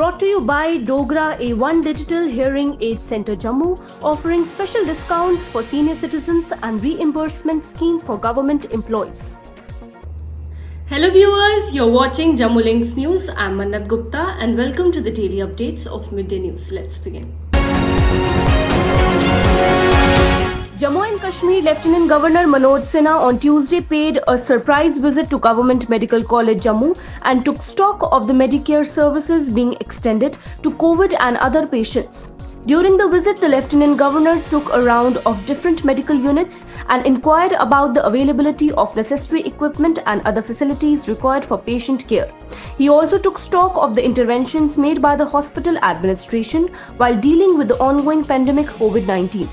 Brought to you by Dogra A1 Digital Hearing Aid Center Jammu, offering special discounts for senior citizens and reimbursement scheme for government employees. Hello viewers, you're watching Jammu Links News. I'm Mannat Gupta and welcome to the daily updates of Midday News. Let's begin. Jammu and Kashmir Lieutenant Governor Manoj Sinha on Tuesday paid a surprise visit to Government Medical College Jammu and took stock of the Medicare services being extended to COVID and other patients. During the visit, the Lieutenant Governor took a round of different medical units and inquired about the availability of necessary equipment and other facilities required for patient care. He also took stock of the interventions made by the hospital administration while dealing with the ongoing pandemic COVID-19.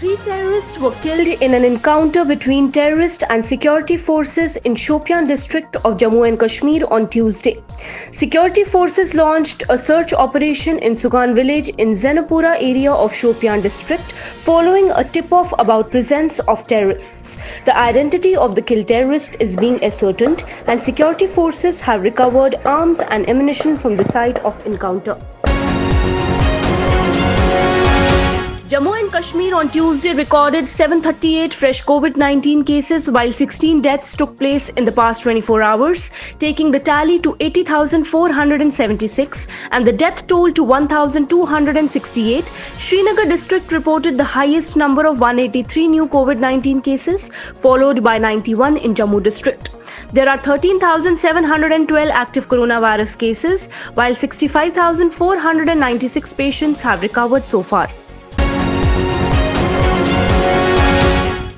3 terrorists were killed in an encounter between terrorist and security forces in Shopian district of Jammu and Kashmir on Tuesday. Security forces launched a search operation in Sugan village in Zenapura area of Shopian district following a tip-off about presence of terrorists. The identity of the killed terrorist is being ascertained and security forces have recovered arms and ammunition from the site of encounter. Jammu and Kashmir on Tuesday recorded 738 fresh COVID-19 cases while 16 deaths took place in the past 24 hours, taking the tally to 80,476 and the death toll to 1,268. Srinagar district reported the highest number of 183 new COVID-19 cases, followed by 91 in Jammu district. There are 13,712 active coronavirus cases, while 65,496 patients have recovered so far.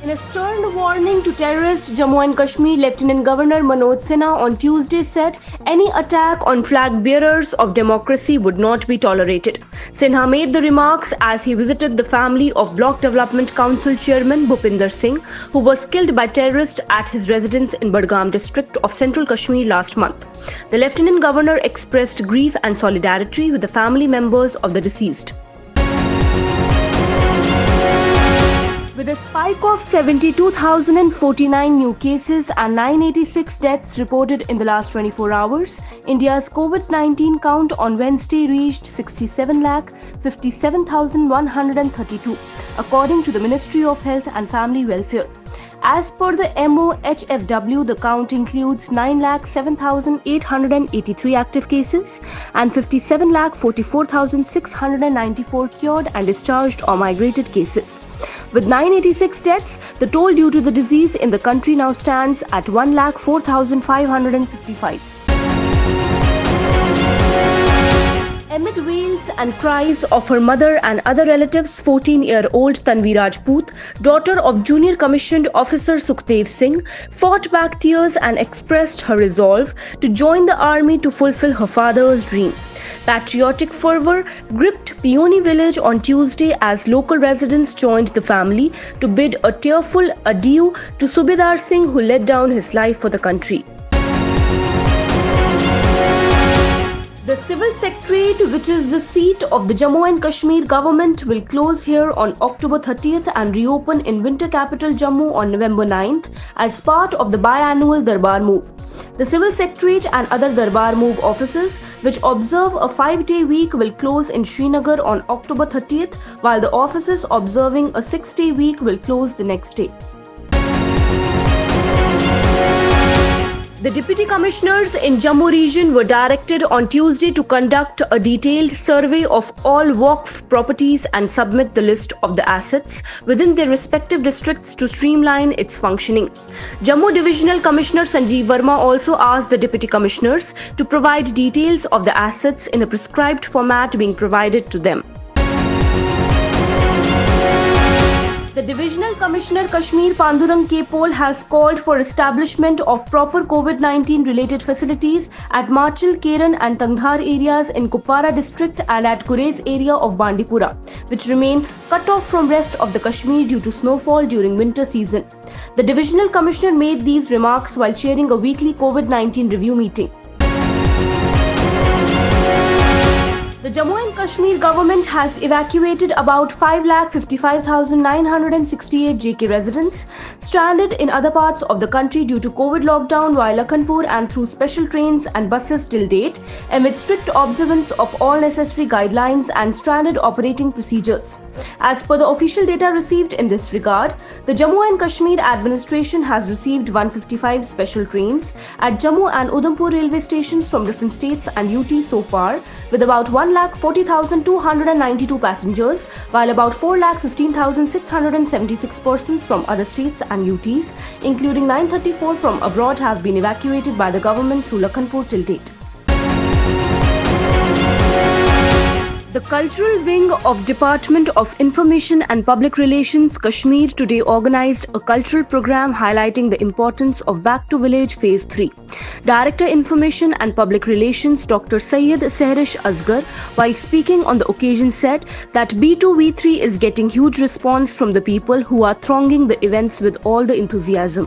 In a stern warning to terrorists, Jammu and Kashmir Lieutenant Governor Manoj Sinha on Tuesday said any attack on flag bearers of democracy would not be tolerated. Sinha made the remarks as he visited the family of Block Development Council Chairman Bhupinder Singh, who was killed by terrorists at his residence in Budgam district of Central Kashmir last month. The Lieutenant Governor expressed grief and solidarity with the family members of the deceased. With a spike of 72,049 new cases and 986 deaths reported in the last 24 hours, India's COVID-19 count on Wednesday reached 67,57,132, according to the Ministry of Health and Family Welfare. As per the MOHFW, the count includes 9,07,883 active cases and 57,44,694 cured and discharged or migrated cases. With 986 deaths, the toll due to the disease in the country now stands at 1,04,555. Amid wails and cries of her mother and other relatives, 14-year-old Tanvi Rajput, daughter of Junior Commissioned Officer Sukhdev Singh, fought back tears and expressed her resolve to join the army to fulfill her father's dream. Patriotic fervor gripped Peony village on Tuesday as local residents joined the family to bid a tearful adieu to Subedar Singh, who laid down his life for the country. The Civil Secretariat, which is the seat of the Jammu and Kashmir government, will close here on October 30th and reopen in winter capital Jammu on November 9th as part of the biannual Darbar move. The Civil Secretariat and other Darbar move offices, which observe a 5-day week, will close in Srinagar on October 30th, while the offices observing a 6-day week will close the next day. The Deputy Commissioners in Jammu region were directed on Tuesday to conduct a detailed survey of all Waqf properties and submit the list of the assets within their respective districts to streamline its functioning. Jammu Divisional Commissioner Sanjeev Verma also asked the Deputy Commissioners to provide details of the assets in a prescribed format being provided to them. The Divisional Commissioner Kashmir Pandurang K. Pol has called for establishment of proper COVID-19 related facilities at Machil, Keran and Tangdhar areas in Kupwara district and at Gurez area of Bandipora, which remain cut off from rest of the Kashmir due to snowfall during winter season. The Divisional Commissioner made these remarks while chairing a weekly COVID-19 review meeting. The Jammu and Kashmir government has evacuated about 5,55,968 JK residents stranded in other parts of the country due to COVID lockdown via Lakhanpur and through special trains and buses till date, amid strict observance of all necessary guidelines and standard operating procedures. As per the official data received in this regard, the Jammu and Kashmir administration has received 155 special trains at Jammu and Udhampur railway stations from different states and UTs so far, with about 1,40,292 passengers, while about 4,15,676 persons from other states and UTs, including 934 from abroad, have been evacuated by the government through Lakhanpur till date. The Cultural Wing of Department of Information and Public Relations, Kashmir, today organized a cultural program highlighting the importance of Back to Village Phase 3. Director Information and Public Relations Dr. Syed Sehrish Asgar, while speaking on the occasion, said that B2V3 is getting huge response from the people who are thronging the events with all the enthusiasm.